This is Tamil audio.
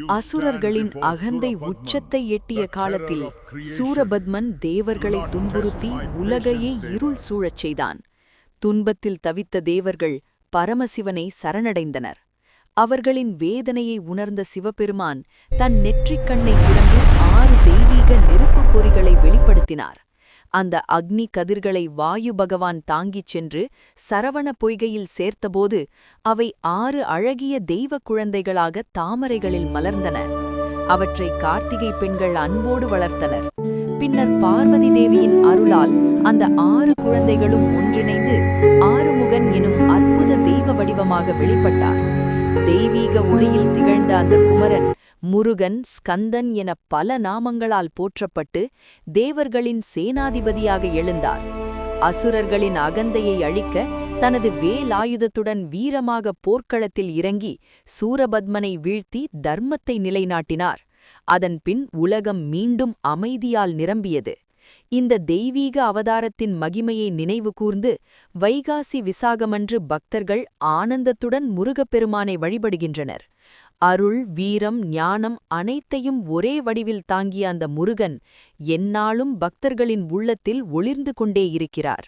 அசுரர்களின் அகந்தை உச்சத்தை எட்டிய காலத்தில் சூரபத்மன் தேவர்களை துன்புறுத்தி உலகையே இருள் சூழச் செய்தான். துன்பத்தில் தவித்த தேவர்கள் பரமசிவனை சரணடைந்தனர். அவர்களின் வேதனையை உணர்ந்த சிவபெருமான் தன் நெற்றிக்கண்ணை திறந்து 6 தெய்வீக நெருப்புப் பொறிகளை வெளிப்படுத்தினார். அந்த அக்னி கதிர்களை வாயு பகவான் தாங்கிச் சென்று சரவண பொய்கையில் சேர்த்தபோது அவை 6 அழகிய தெய்வ குழந்தைகளாக தாமரைகளில் மலர்ந்தன. அவற்றை கார்த்திகை பெண்கள் அன்போடு வளர்த்தனர். பின்னர் பார்வதி தேவியின் அருளால் அந்த 6 குழந்தைகளும் ஒன்றிணைந்து ஆறுமுகன் எனும் அற்புத தெய்வ வடிவமாக வெளிப்பட்டார். தெய்வீக ஒளியில் திகழ்ந்த அந்த குமரன் முருகன், ஸ்கந்தன் என பல நாமங்களால் போற்றப்பட்டு தேவர்களின் சேனாதிபதியாக எழுந்தார். அசுரர்களின் அகந்தையை அழிக்க தனது வேலாயுதத்துடன் வீரமாக போர்க்களத்தில் இறங்கி சூரபத்மனை வீழ்த்தி தர்மத்தை நிலைநாட்டினார். அதன்பின் உலகம் மீண்டும் அமைதியால் நிரம்பியது. இந்த தெய்வீக அவதாரத்தின் மகிமையை நினைவு கூர்ந்து வைகாசி விசாகமன்று பக்தர்கள் ஆனந்தத்துடன் முருகப்பெருமானை வழிபடுகின்றனர். அருள், வீரம், ஞானம் அனைத்தையும் ஒரே வடிவில் தாங்கிய அந்த முருகன் எந்நாளும் பக்தர்களின் உள்ளத்தில் ஒளிர்ந்து கொண்டே இருக்கிறார்.